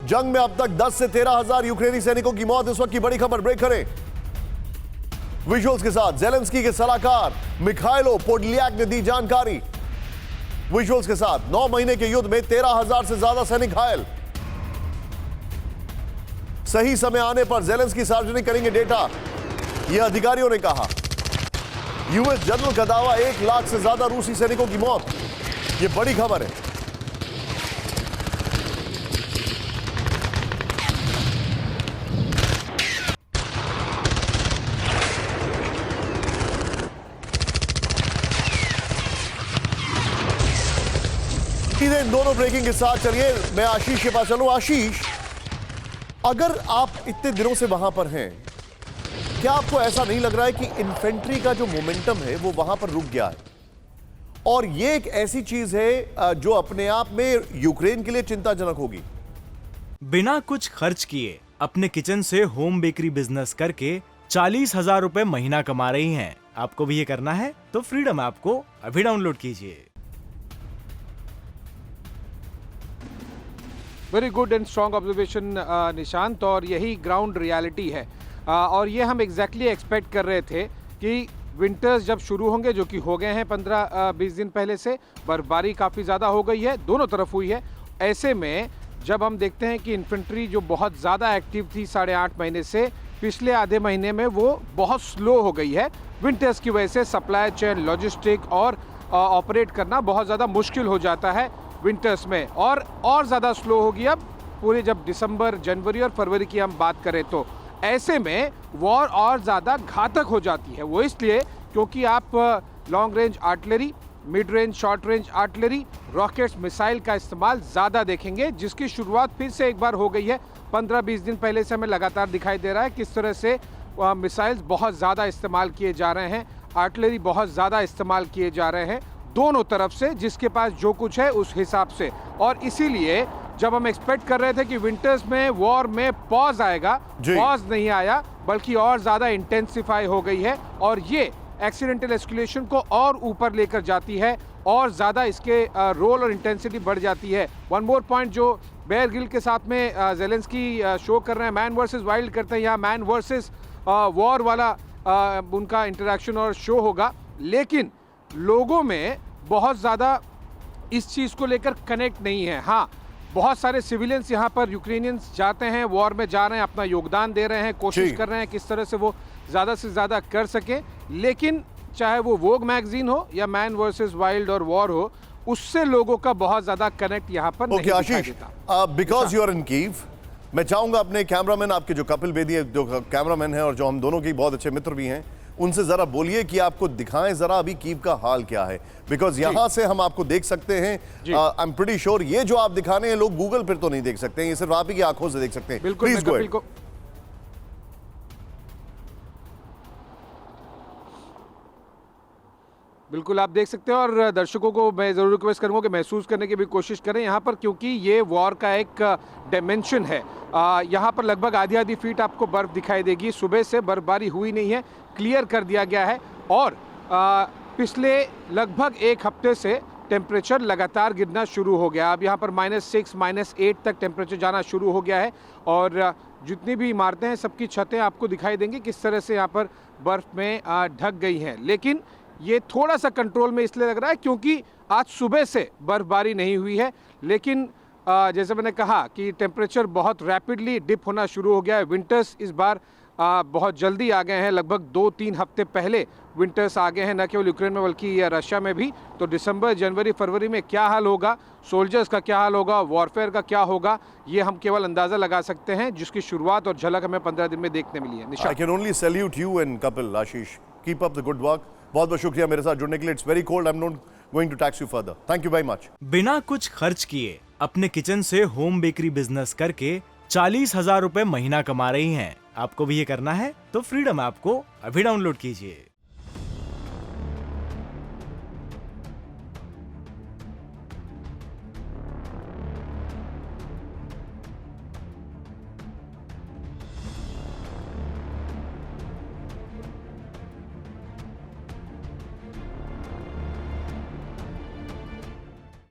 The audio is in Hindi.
जंग में अब तक 10 से 13,000 यूक्रेनी सैनिकों की मौत, इस वक्त की बड़ी खबर। ब्रेक करें विजुअल्स के साथ। जेलेंस्की के सलाहकार मिखाइलो पोडलियाक ने दी जानकारी। विजुअल्स के साथ 9 महीने के युद्ध में 13,000 से ज्यादा सैनिक घायल। सही समय आने पर जेलेंस्की सार्वजनिक करेंगे डेटा, यह अधिकारियों ने कहा। यूएस जनरल का दावा 1 लाख से ज्यादा रूसी सैनिकों की मौत, यह बड़ी खबर है। सीधे इन दोनों ब्रेकिंग के साथ चलिए, मैं आशीष के पास चलूं। आशीष, अगर आप इतने दिनों से वहां पर हैं, क्या आपको ऐसा नहीं लग रहा है कि इन्फेंट्री का जो मोमेंटम है वो वहां पर रुक गया है? और ये एक ऐसी चीज है जो अपने आप में यूक्रेन के लिए चिंताजनक होगी। बिना कुछ खर्च किए अपने किचन से होम बेकरी बिजनेस करके 40,000 रुपए महीना कमा रही हैं। आपको भी ये करना है तो फ्रीडम ऐप को अभी डाउनलोड कीजिए। Very good and strong observation Nishant, और यही ग्राउंड रियलिटी है। और ये हम एग्जैक्टली एक्सपेक्ट कर रहे थे कि विंटर्स जब शुरू होंगे, जो कि हो गए हैं 15-20 दिन पहले से, बर्फबारी काफ़ी ज़्यादा हो गई है, दोनों तरफ हुई है। ऐसे में जब हम देखते हैं कि इन्फेंट्री जो बहुत ज़्यादा एक्टिव थी 8.5 महीने से, पिछले आधे महीने में वो बहुत स्लो हो गई है। विंटर्स की वजह से सप्लाई चेन, लॉजिस्टिक और ऑपरेट करना बहुत ज़्यादा मुश्किल हो जाता है विंटर्स में, और ज़्यादा स्लो होगी अब पूरे जब दिसंबर, जनवरी और फरवरी की हम बात करें तो। ऐसे में वॉर और ज़्यादा घातक हो जाती है। वो इसलिए क्योंकि आप long range artillery, mid range, short range artillery, rockets, missile का इस्तेमाल ज़्यादा देखेंगे, जिसकी शुरुआत फिर से एक बार हो गई है। 15-20 दिन पहले से हमें लगातार दिखाई दे रहा है किस तरह से मिसाइल्स बहुत ज़्यादा इस्तेमाल किए जा रहे हैं, आर्टिलरी बहुत ज़्यादा इस्तेमाल किए जा रहे हैं दोनों तरफ से, जिसके पास जो कुछ है उस हिसाब से। और इसीलिए जब हम एक्सपेक्ट कर रहे थे कि विंटर्स में वॉर में पॉज आएगा, पॉज नहीं आया, बल्कि और ज़्यादा इंटेंसिफाई हो गई है, और ये एक्सीडेंटल एस्केलेशन को और ऊपर लेकर जाती है, और ज़्यादा इसके रोल और इंटेंसिटी बढ़ जाती है। वन मोर पॉइंट जो बेयर ग्रिल के साथ में जेलेंस्की शो कर रहे हैं, मैन वर्सेस वाइल्ड करते हैं, यहाँ मैन वर्सेस वॉर वाला उनका इंटरेक्शन और शो होगा। लेकिन लोगों में बहुत ज़्यादा इस चीज़ को लेकर कनेक्ट नहीं है। हाँ, बहुत सारे सिविलियंस यहाँ पर, यूक्रेनियंस जाते हैं, वॉर में जा रहे हैं, अपना योगदान दे रहे हैं, कोशिश कर रहे हैं किस तरह से वो ज़्यादा से ज़्यादा कर सकें। लेकिन चाहे वो वोग मैगजीन हो या मैन वर्सेस वाइल्ड और वॉर हो, उससे लोगों का बहुत ज़्यादा कनेक्ट यहाँ पर नहीं दिखाई देता। Because you are in Kyiv, मैं चाहूँगा अपने कैमरामैन, आपके जो कपिल बेदी है, जो कैमरामैन है और जो हम दोनों के बहुत अच्छे मित्र भी हैं, उनसे जरा बोलिए कि आपको दिखाएं जरा अभी कीव का हाल क्या है। बिकॉज यहां से हम आपको देख सकते हैं। आई एम प्रीटी श्योर ये जो आप दिखा रहे हैं लोग गूगल पर तो नहीं देख सकते हैं, ये सिर्फ आप ही की आंखों से देख सकते हैं। Please go ahead. बिल्कुल आप देख सकते हैं, और दर्शकों को मैं ज़रूर रिक्वेस्ट करूंगा कि महसूस करने की भी कोशिश करें यहाँ पर, क्योंकि ये वॉर का एक डायमेंशन है। यहाँ पर लगभग आधी फीट आपको बर्फ़ दिखाई देगी। सुबह से बर्फबारी हुई नहीं है, क्लियर कर दिया गया है, और पिछले लगभग 1 हफ्ते से टेम्परेचर लगातार गिरना शुरू हो गया। अब यहाँ पर -6, -8 तक टेम्परेचर जाना शुरू हो गया है, और जितनी भी इमारतें हैं सबकी छतें आपको दिखाई देंगी किस तरह से यहाँ पर बर्फ़ में ढक गई हैं। लेकिन ये थोड़ा सा कंट्रोल में इसलिए लग रहा है क्योंकि आज सुबह से बर्फबारी नहीं हुई है। लेकिन जैसे मैंने कहा कि टेम्परेचर बहुत रैपिडली डिप होना शुरू हो गया है। विंटर्स इस बार बहुत जल्दी आ गए हैं, लगभग 2-3 हफ्ते पहले विंटर्स आ गए हैं, न केवल यूक्रेन में बल्कि रशिया में भी। तो दिसंबर, जनवरी, फरवरी में क्या हाल होगा, सोल्जर्स का क्या हाल होगा, वॉरफेयर का क्या होगा, ये हम केवल अंदाज़ा लगा सकते हैं, जिसकी शुरुआत और झलक हमें 15 दिन में देखने मिली है। I can only salute you and Kapil. Ashish, keep up the good work. बहुत बहुत शुक्रिया मेरे साथ जुड़ने के लिए। It's very cold, I am not going to tax you further. Thank you very much. बिना कुछ खर्च किए अपने किचन से होम बेकरी बिजनेस करके 40,000 रुपए महीना कमा रही हैं। आपको भी ये करना है तो फ्रीडम ऐप को अभी डाउनलोड कीजिए।